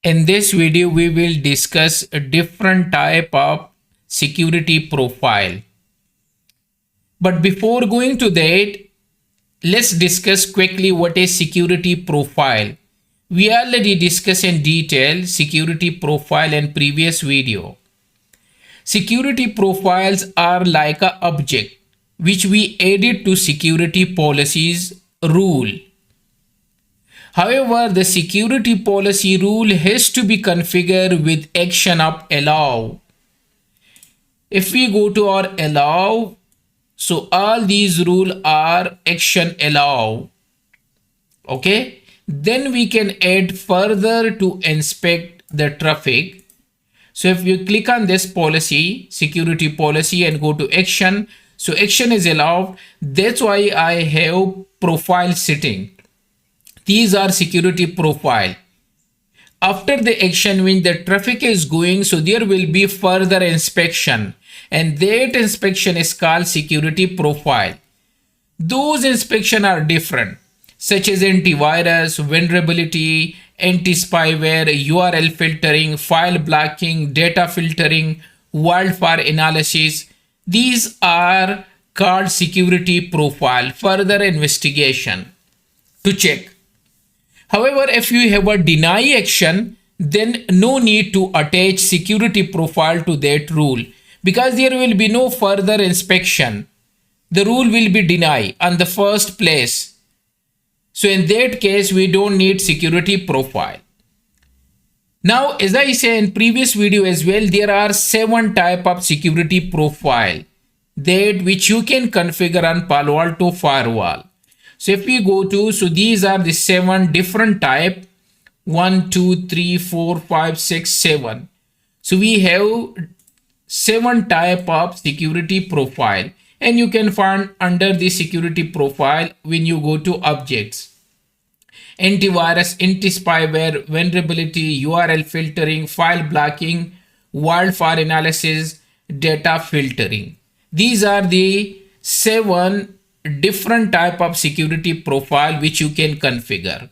In this video, we will discuss a different type of security profile. But before going to that, let's discuss quickly what is security profile. We already discussed in detail security profile in previous video. Security profiles are like a object which we added to security policies rule. However, the security policy rule has to be configured with action of allow. If we go to our allow, so all these rules are action allow. Okay, then we can add further to inspect the traffic. So if you click on this policy, security policy, and go to action, so action is allowed. That's why I have profile setting. These are security profile. After the action, when the traffic is going, so there will be further inspection, and that inspection is called security profile. Those inspection are different, such as antivirus, vulnerability, anti-spyware, URL filtering, file blocking, data filtering, wildfire analysis. These are called security profile. Further investigation to check. However, if you have a deny action, then no need to attach security profile to that rule because there will be no further inspection. The rule will be deny on the first place. So in that case, we don't need security profile. Now, as I say in previous video as well, there are 7 type of security profile that which you can configure on Palo Alto firewall. So if we go to, so these are the 7 different type, 1, 2, 3, 4, 5, 6, 7. So we have 7 type of security profile, and you can find under the security profile when you go to objects. Antivirus, anti-spyware, vulnerability, URL filtering, file blocking, wildfire analysis, data filtering. These are the 7 different type of security profile which you can configure.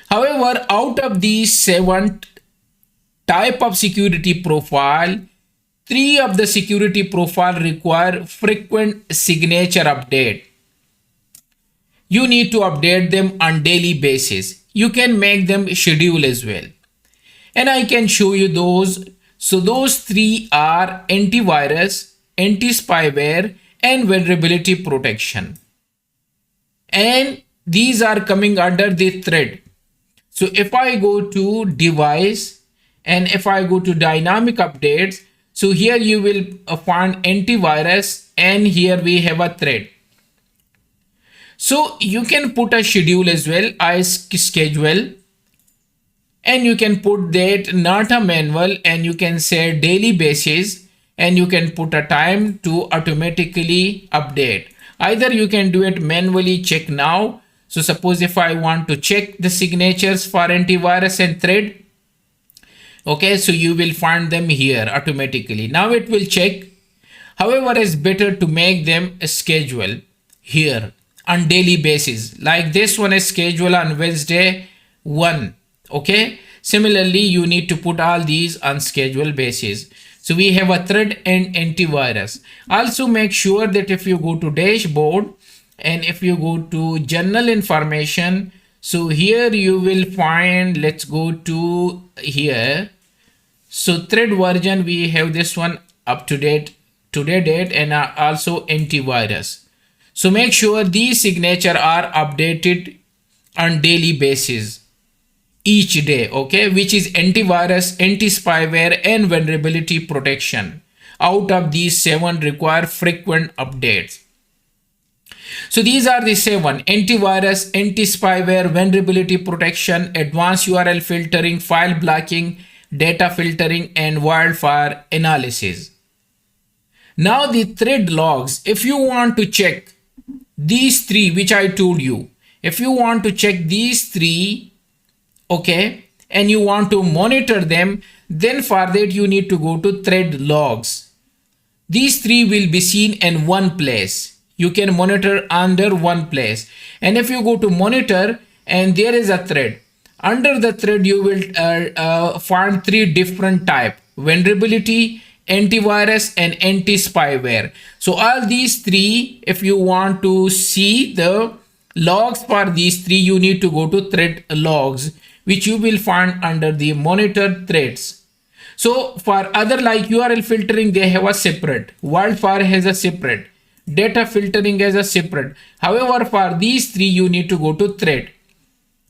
However, out of these 7 type of security profile, 3 of the security profile require frequent signature update. You need to update them on daily basis. You can make them schedule as well, and I can show you those. So those 3 are antivirus, anti-spyware, and vulnerability protection, and these are coming under the thread. So if I go to device and if I go to dynamic updates, so here you will find antivirus, and here we have a thread. So you can put a schedule as well, I schedule, and you can put that not a manual, and you can say daily basis, and you can put a time to automatically update. Either you can do it manually, check now. So suppose if I want to check the signatures for antivirus and thread, okay, so you will find them here automatically. Now it will check. However, it's better to make them a schedule here on daily basis. Like this one is schedule on Wednesday 1. Okay. Similarly, you need to put all these on schedule basis. So we have a thread and antivirus. Also make sure that if you go to dashboard and if you go to general information, so here you will find, let's go to here. So thread version, we have this one up to date, today date, and also antivirus. So make sure these signature are updated on daily basis each day, okay, which is antivirus, anti-spyware, and vulnerability protection. Out of these 7 require frequent updates. So these are the 7: antivirus, anti-spyware, vulnerability protection, advanced URL filtering, file blocking, data filtering, and wildfire analysis. Now the thread logs, if you want to check these 3 which I told you, if you want to check these 3, okay, and you want to monitor them, then for that you need to go to thread logs. These 3 will be seen in one place. You can monitor under one place. And if you go to monitor and there is a thread, Under the thread, you will find three different type: vulnerability, antivirus, and anti-spyware. So all these three, if you want to see the logs for these three, you need to go to thread logs, which you will find under the monitor threads. So for other like URL filtering, they have a separate. Wildfire has a separate. Data filtering has a separate. However, for these three, you need to go to thread.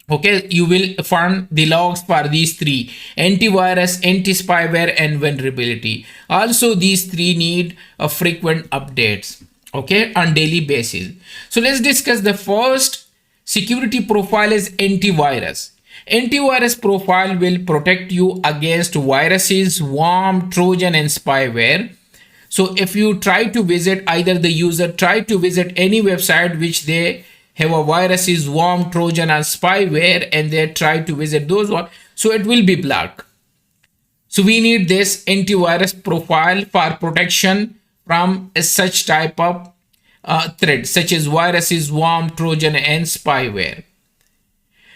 Okay, you will find the logs for these three: antivirus, anti-spyware, and vulnerability. Also, these three need a frequent updates, okay, on daily basis. So let's discuss the first security profile is antivirus. Antivirus profile will protect you against viruses, worm, trojan, and spyware. So if you try to visit, either the user try to visit any website which they have a viruses, worm, trojan, and spyware, and they try to visit those one, so it will be blocked. So we need this antivirus profile for protection from such type of threats such as viruses, worm, trojan, and spyware.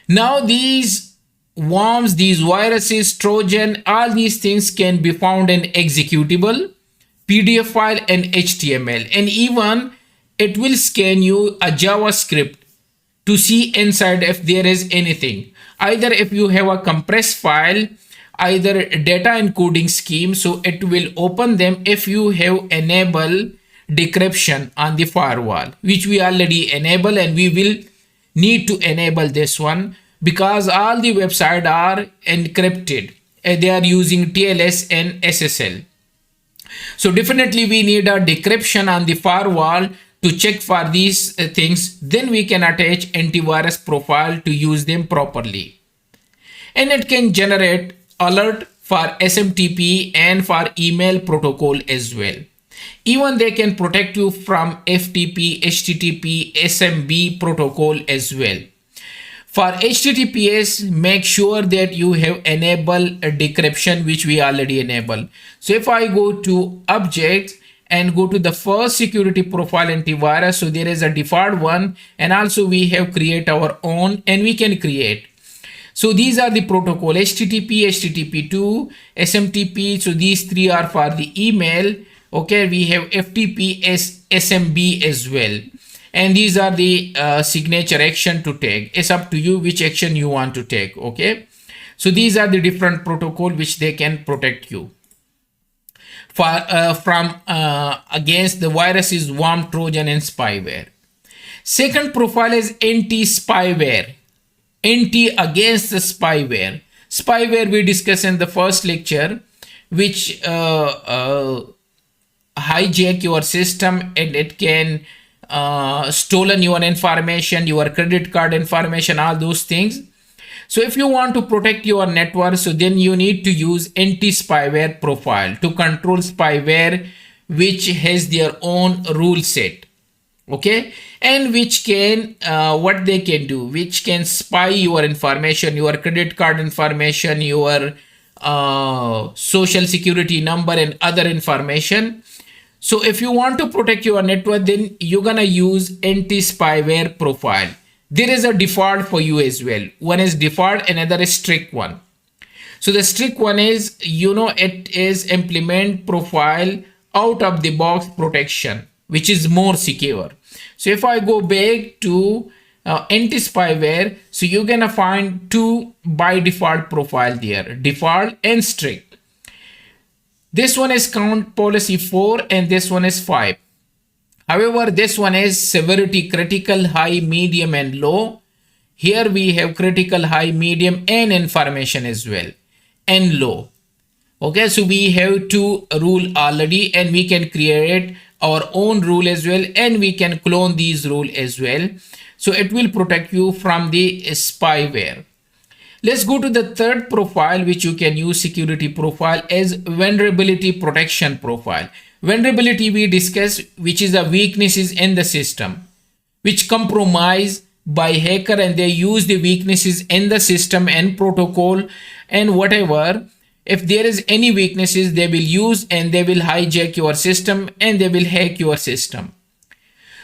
Now these worms, these viruses, trojan, all these things can be found in executable, PDF file, and HTML, and even it will scan you a JavaScript to see inside if there is anything. Either if you have a compressed file, either data encoding scheme, so it will open them if you have enable decryption on the firewall, which we already enable, and we will need to enable this one because all the websites are encrypted and they are using TLS and SSL. So definitely we need a decryption on the firewall to check for these things. Then we can attach antivirus profile to use them properly. And it can generate alert for SMTP and for email protocol as well. Even they can protect you from FTP, HTTP, SMB protocol as well. For HTTPS, make sure that you have enabled a decryption, which we already enable. So if I go to objects and go to the first security profile antivirus, so there is a default one, and also we have create our own, and we can create. So these are the protocol: HTTP, HTTP2, SMTP. So these three are for the email. Okay, we have FTP, SMB as well. And these are the signature action to take. It's up to you which action you want to take. Okay, so these are the different protocol which they can protect you from against the viruses, worm, trojan, and spyware. Second profile is anti-spyware. Anti against the spyware. Spyware we discussed in the first lecture, which hijack your system, and it can stolen your information, your credit card information, all those things. So if you want to protect your network, so then you need to use anti-spyware profile to control spyware, which has their own rule set. Okay, and which can what they can do, which can spy your information, your credit card information, your social security number, and other information. So if you want to protect your network, then you're gonna use anti-spyware profile. There is a default for you as well. One is default, another is strict one. So the strict one is, it is implement profile out of the box protection, which is more secure. So if I go back to anti-spyware, so you're gonna find two by default profile there, default and strict. This one is count policy 4 and this one is 5. However, this one is severity critical, high, medium, and low. Here we have critical, high, medium, and information as well, and low. Okay, so we have two rule already, and we can create our own rule as well, and we can clone these rule as well. So it will protect you from the spyware. Let's go to the third profile which you can use security profile as vulnerability protection profile. Vulnerability we discussed, which is the weaknesses in the system which compromise by hacker, and they use the weaknesses in the system and protocol and whatever. If there is any weaknesses, they will use and they will hijack your system and they will hack your system.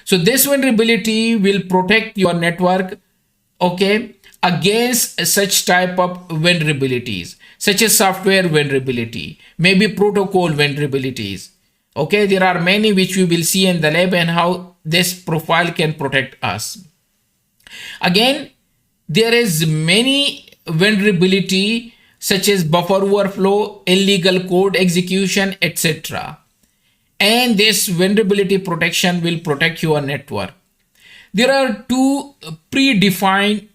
So this vulnerability will protect your network, okay, against such type of vulnerabilities, such as software vulnerability, maybe protocol vulnerabilities. Okay, there are many which we will see in the lab and how this profile can protect us. Again, there is many vulnerability such as buffer overflow, illegal code execution, etc. And this vulnerability protection will protect your network. There are two predefined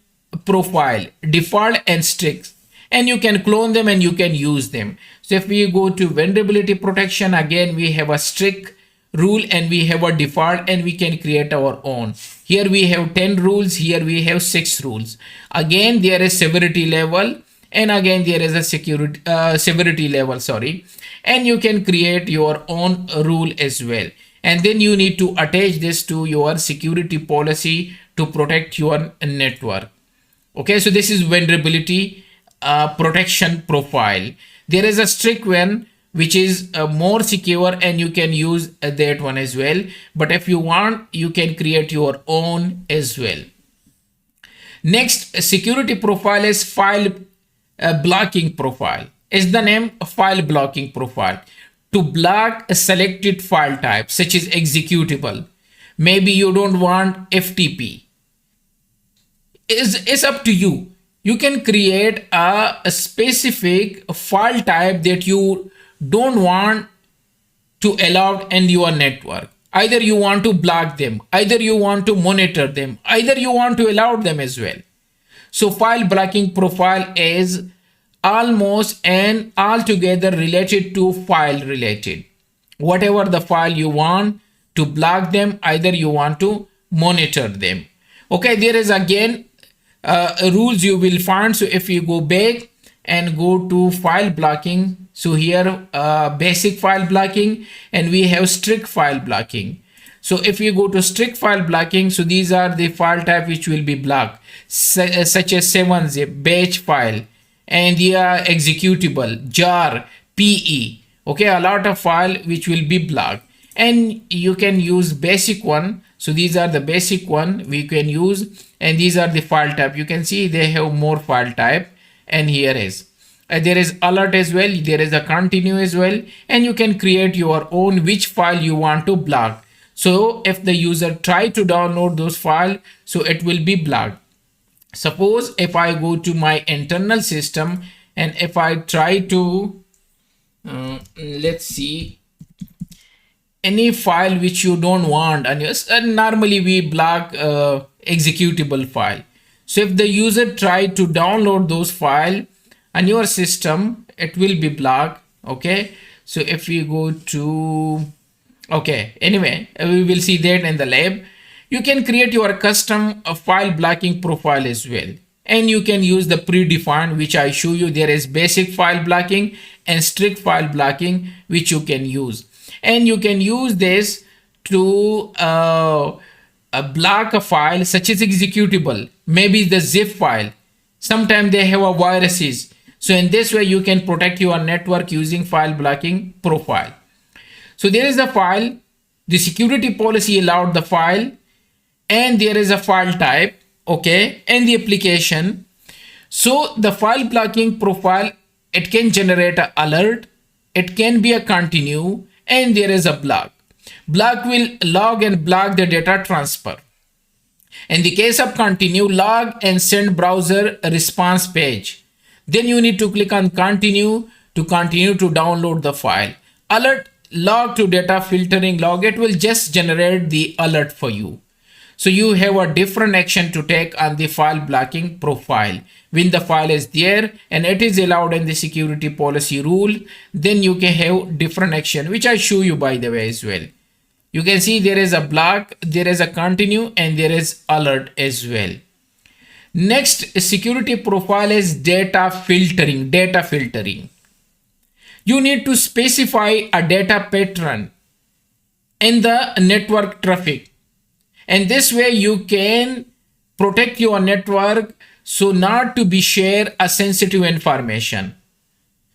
profile, default and strict, and you can clone them and you can use them. So if we go to vulnerability protection, again we have a strict rule and we have a default, and we can create our own. Here we have 10 rules, here we have 6 rules. Again there is severity level, and again there is a security severity level, sorry, and you can create your own rule as well. And then you need to attach this to your security policy to protect your network. Okay, so this is vulnerability protection profile. There is a strict one which is more secure, and you can use that one as well. But if you want, you can create your own as well. Next, security profile is file blocking profile. Is the name file blocking profile. To block a selected file type such as executable. Maybe you don't want FTP. It's up to you. You can create a specific file type that you don't want to allow in your network. Either you want to block them, either you want to monitor them, either you want to allow them as well. So file blocking profile is almost and altogether related to file related. Whatever the file you want to block them, either you want to monitor them. Okay, there is again rules you will find. So if you go back and go to file blocking, so here basic file blocking, and we have strict file blocking. So if you go to strict file blocking, so these are the file type which will be blocked, such as 7-zip, batch file, and they are executable, jar, PE. Okay, a lot of file which will be blocked, and you can use basic one. So these are the basic one we can use, and these are the file type. You can see they have more file type, and here is there is alert as well, there is a continue as well, and you can create your own which file you want to block. So if the user try to download those file, so it will be blocked. Suppose if I go to my internal system and if I try to let's see any file which you don't want, and yes, normally we block executable file. So if the user try to download those file on your system, it will be blocked. Okay, so if we go to, okay, anyway, we will see that in the lab. You can create your custom file blocking profile as well, and you can use the predefined which I show you. There is basic file blocking and strict file blocking which you can use, and you can use this to block a file such as executable, maybe the zip file. Sometimes they have a viruses. So in this way you can protect your network using file blocking profile. So there is a file, the security policy allowed the file, and there is a file type, okay, and the application. So the file blocking profile, it can generate an alert, it can be a continue, and there is a block. Block will log and block the data transfer. In the case of continue, log and send browser response page. Then you need to click on continue to download the file. Alert, log to data filtering log, it will just generate the alert for you. So you have a different action to take on the file blocking profile. When the file is there and it is allowed in the security policy rule, then you can have different action, which I show you by the way as well. You can see there is a block, there is a continue, and there is alert as well. Next security profile is data filtering. Data filtering. You need to specify a data pattern in the network traffic, and this way you can protect your network so not to be share a sensitive information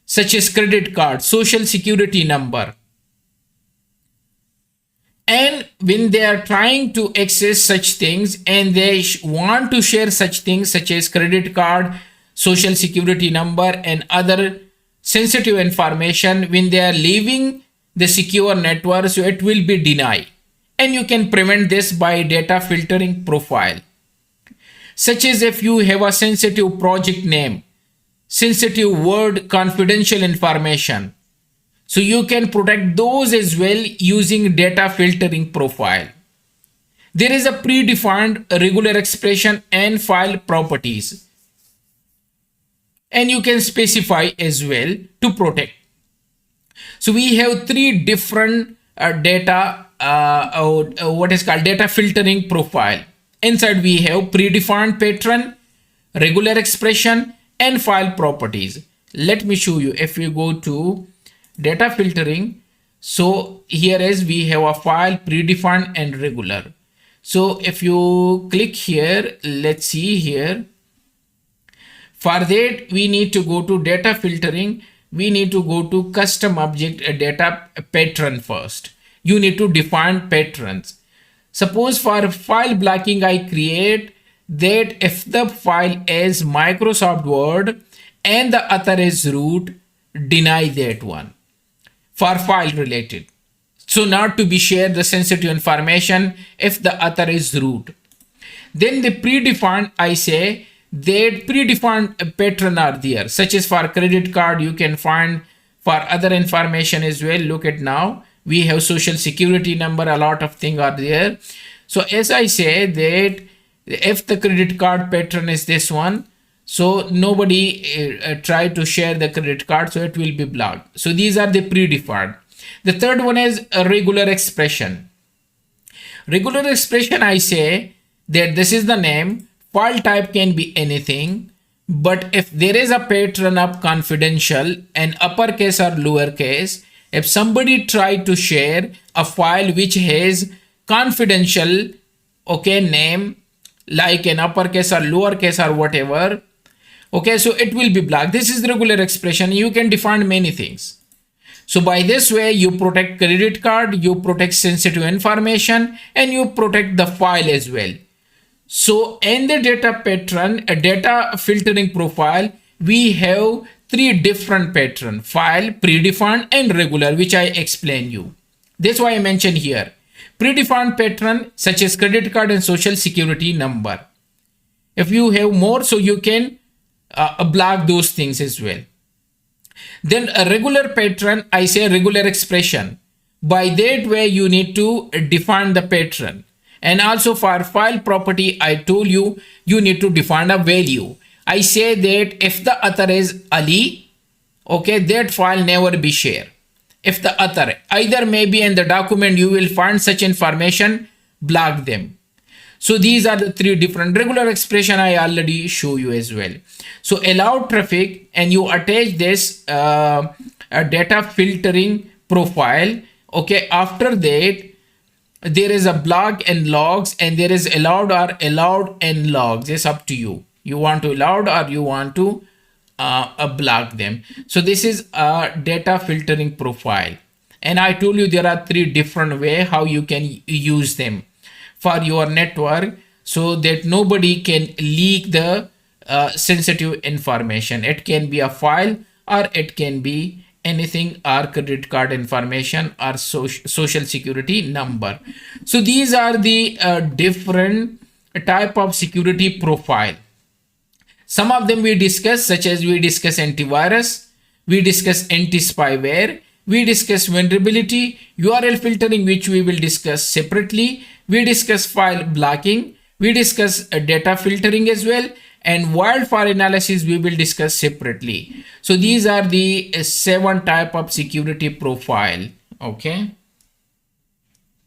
such as credit card, social security number, And when they are trying to access such things and they want to share such things such as credit card, social security number, and other sensitive information, when they are leaving the secure network, so it will be denied. And you can prevent this by data filtering profile, such as if you have a sensitive project name, sensitive word, confidential information, so you can protect those as well using data filtering profile. There is a predefined regular expression and file properties, and you can specify as well to protect. So we have three different data, what is called data filtering profile. Inside we have predefined pattern, regular expression, and file properties. Let me show you. If you go to data filtering, so here is we have a file, predefined and regular. So if you click here, let's see here. For that, we need to go to data filtering. We need to go to custom object data pattern first. You need to define patterns. Suppose for file blocking, I create that if the file is Microsoft Word and the author is root, deny that one for file related. So not to be shared the sensitive information if the author is root. Then the predefined, I say that predefined pattern are there, such as for credit card, you can find for other information as well. Look at now, we have social security number, a lot of things are there. So as I say that if the credit card pattern is this one, so nobody try to share the credit card, so it will be blocked. So these are the predefined. The third one is a regular expression. Regular expression, I say that this is the name, file type can be anything, but if there is a pattern of confidential and uppercase or lowercase, if somebody try to share a file which has confidential, okay, name like an uppercase or lowercase or whatever, okay, so it will be blocked. This is regular expression. You can define many things. So by this way, you protect credit card, you protect sensitive information, and you protect the file as well. So in the data pattern, a data filtering profile, we have three different pattern: file, predefined, and regular, which I explain you. That's why I mentioned here. Predefined pattern such as credit card and social security number. If you have more, so you can block those things as well. Then a regular pattern, I say regular expression. By that way, you need to define the pattern. And also for file property, I told you, you need to define a value. I say that if the author is Ali, okay, that file never be shared. If the author either maybe in the document you will find such information, block them. So these are the three different regular expression I already show you as well. So allow traffic, and you attach this data filtering profile. Okay, after that there is a block and logs, and there is allowed or allowed and logs. It's up to you. You want to allowed or you want to block them. So this is a data filtering profile, and I told you there are three different way how you can use them for your network, so that nobody can leak the sensitive information. It can be a file, or it can be anything, or credit card information, or social security number. So these are the different type of security profile. Some of them we discuss, such as we discuss antivirus, we discuss anti-spyware, we discuss vulnerability, URL filtering, which we will discuss separately. We discuss file blocking, we discuss data filtering as well, and wildfire analysis we will discuss separately. So these are the 7 type of security profile. Okay.